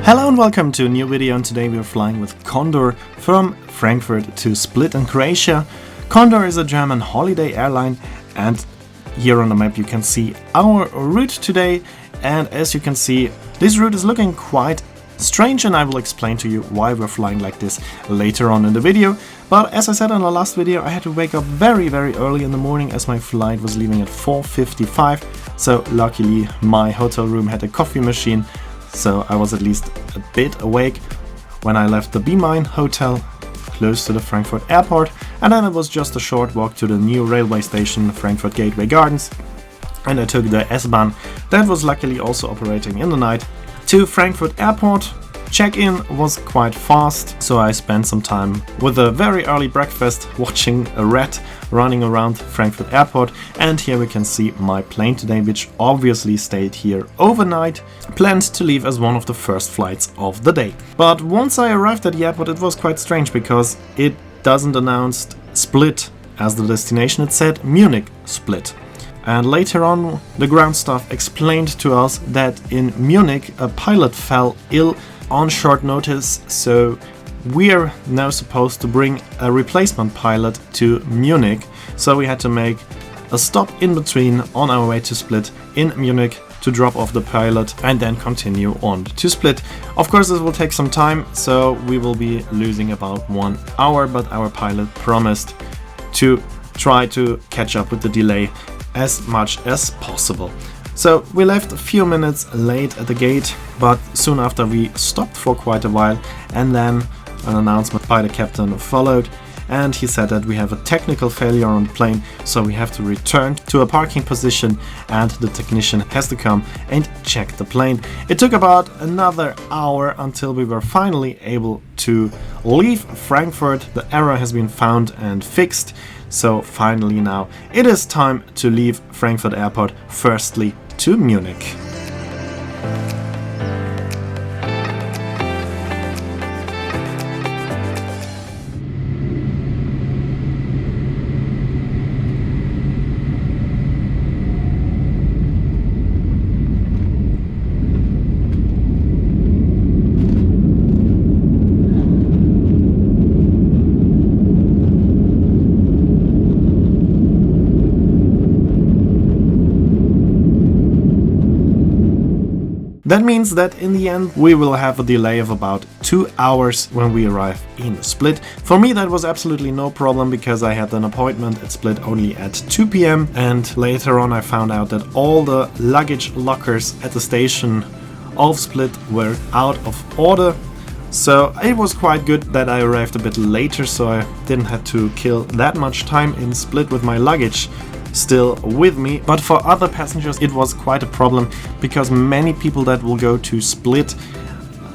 Hello and welcome to a new video, and today we are flying with Condor from Frankfurt to Split in Croatia. Condor is a German holiday airline, and here on the map you can see our route today, and as you can see this route is looking quite strange, and I will explain to you why we're flying like this later on in the video. But as I said in the last video, I had to wake up very early in the morning as my flight was leaving at 4:55, so luckily my hotel room had a coffee machine, so I was at least a bit awake when I left the B-Mine hotel close to the Frankfurt airport, and then it was just a short walk to the new railway station, Frankfurt Gateway Gardens, and I took the S-Bahn that was luckily also operating in the night to Frankfurt airport. Check-in was quite fast, so I spent some time with a very early breakfast watching a rat running around Frankfurt airport, and here we can see my plane today, which obviously stayed here overnight, planned to leave as one of the first flights of the day. But once I arrived at the airport it was quite strange because it doesn't announce Split as the destination, it said Munich Split. And later on the ground staff explained to us that in Munich a pilot fell ill on short notice, so we're now supposed to bring a replacement pilot to Munich, so we had to make a stop in between on our way to Split in Munich to drop off the pilot and then continue on to Split. Of course this will take some time, so we will be losing about 1 hour, but our pilot promised to try to catch up with the delay as much as possible. So we left a few minutes late at the gate, but soon after we stopped for quite a while, and then an announcement by the captain followed, and he said that we have a technical failure on the plane, so we have to return to a parking position and the technician has to come and check the plane. It took about another hour until we were finally able to leave Frankfurt. The error has been found and fixed, so finally now it is time to leave Frankfurt airport, firstly to Munich. That means that in the end we will have a delay of about 2 hours when we arrive in Split. For me that was absolutely no problem because I had an appointment at Split only at 2 p.m. and later on I found out that all the luggage lockers at the station of Split were out of order. So it was quite good that I arrived a bit later, so I didn't have to kill that much time in Split with my luggage still with me. But for other passengers it was quite a problem because many people that will go to Split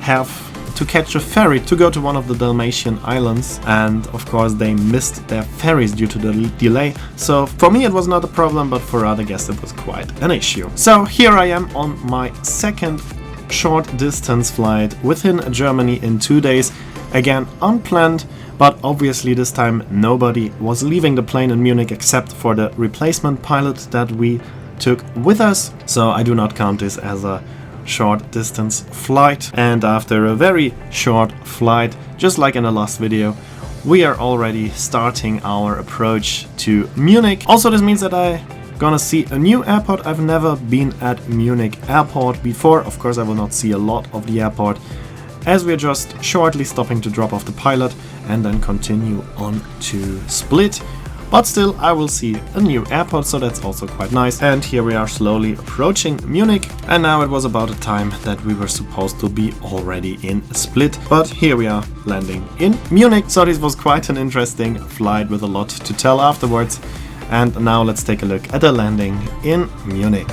have to catch a ferry to go to one of the Dalmatian islands, and of course they missed their ferries due to the delay. So for me it was not a problem, but for other guests it was quite an issue. So here I am on my second short distance flight within Germany in 2 days, again unplanned. But obviously this time nobody was leaving the plane in Munich except for the replacement pilot that we took with us. So I do not count this as a short distance flight. And after a very short flight, just like in the last video, we are already starting our approach to Munich. Also this means that I'm gonna see a new airport. I've never been at Munich airport before. Of course I will not see a lot of the airport, as we are just shortly stopping to drop off the pilot and then continue on to Split. But still I will see a new airport, so that's also quite nice. And here we are slowly approaching Munich, and now it was about a time that we were supposed to be already in Split, but here we are landing in Munich. So this was quite an interesting flight with a lot to tell afterwards. And now let's take a look at the landing in Munich.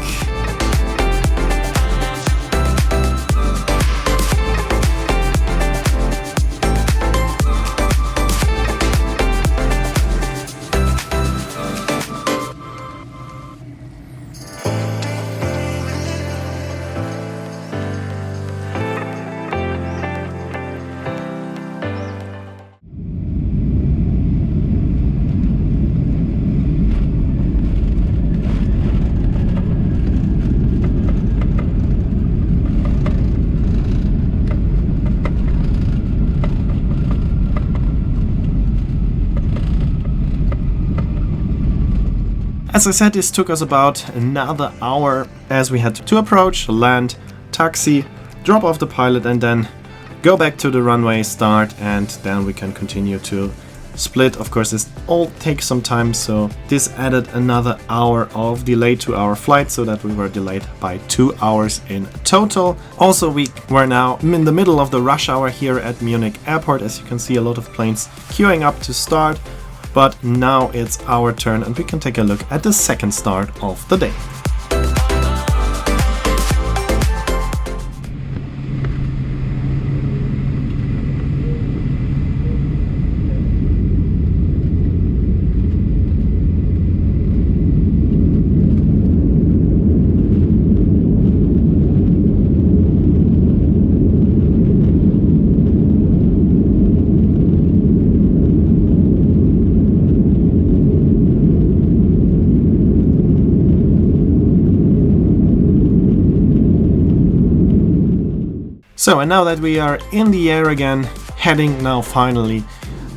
As I said, this took us about another hour as we had to approach, land, taxi, drop off the pilot and then go back to the runway, start, and then we can continue to Split. Of course, this all takes some time, so this added another hour of delay to our flight, so that we were delayed by 2 hours in total. Also, we were now in the middle of the rush hour here at Munich airport. As you can see, a lot of planes queuing up to start, but now it's our turn and we can take a look at the second start of the day. So, and now that we are in the air again, heading now finally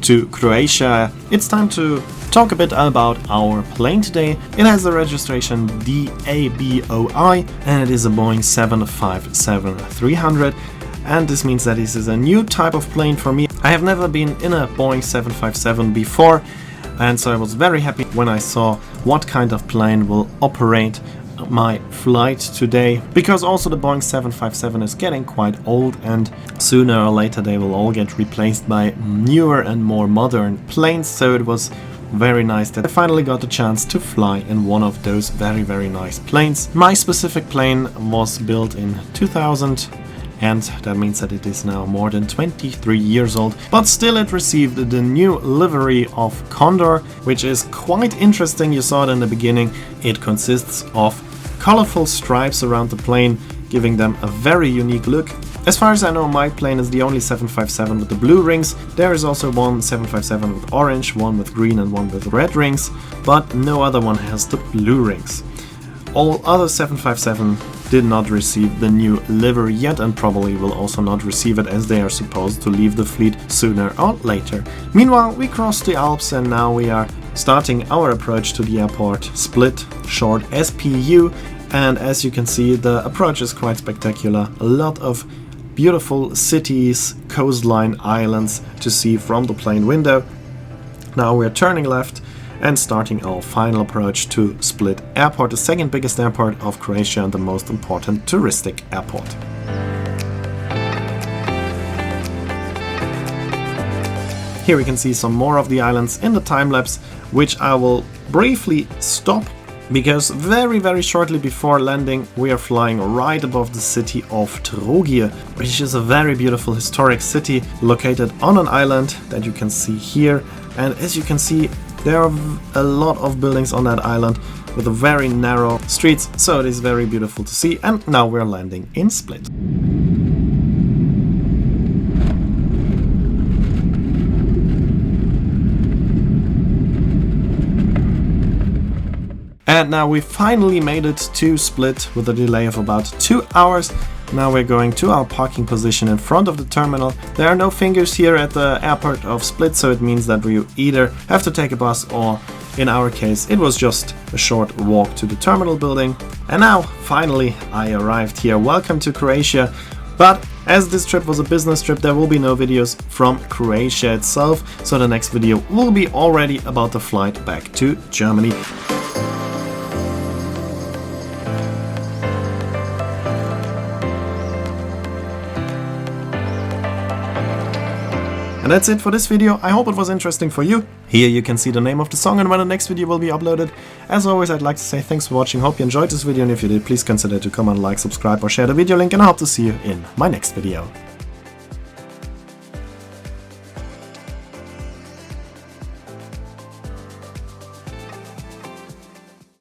to Croatia, it's time to talk a bit about our plane today. It has the registration DABOI and it is a Boeing 757-300, and this means that this is a new type of plane for me. I have never been in a Boeing 757 before, and so I was very happy when I saw what kind of plane will operate my flight today, because also the Boeing 757 is getting quite old and sooner or later they will all get replaced by newer and more modern planes, so it was very nice that I finally got the chance to fly in one of those very nice planes. My specific plane was built in 2000 and that means that it is now more than 23 years old, but still it received the new livery of Condor, which is quite interesting. You saw it in the beginning. It consists of colorful stripes around the plane, giving them a very unique look. As far as I know, my plane is the only 757 with the blue rings. There is also one 757 with orange, one with green and one with red rings, but no other one has the blue rings. All other 757 did not receive the new livery yet and probably will also not receive it, as they are supposed to leave the fleet sooner or later. Meanwhile, we crossed the Alps and now we are starting our approach to the airport Split, short SPU, and as you can see, the approach is quite spectacular. A lot of beautiful cities, coastline, islands to see from the plane window. Now we're turning left and starting our final approach to Split Airport, the second biggest airport of Croatia and the most important touristic airport. Here we can see some more of the islands in the time-lapse, which I will briefly stop, because very shortly before landing we are flying right above the city of Trogir, which is a very beautiful historic city located on an island that you can see here. And as you can see, there are a lot of buildings on that island with very narrow streets, so it is very beautiful to see. And now we're landing in Split. And now we finally made it to Split with a delay of about 2 hours. Now we're going to our parking position in front of the terminal. There are no fingers here at the airport of Split, so it means that we either have to take a bus or, in our case, it was just a short walk to the terminal building. And now, finally, I arrived here. Welcome to Croatia. But as this trip was a business trip, there will be no videos from Croatia itself, so the next video will be already about the flight back to Germany. And that's it for this video. I hope it was interesting for you. Here you can see the name of the song and when the next video will be uploaded. As always, I'd like to say thanks for watching. Hope you enjoyed this video, and if you did, please consider to comment, like, subscribe or share the video link, and I hope to see you in my next video.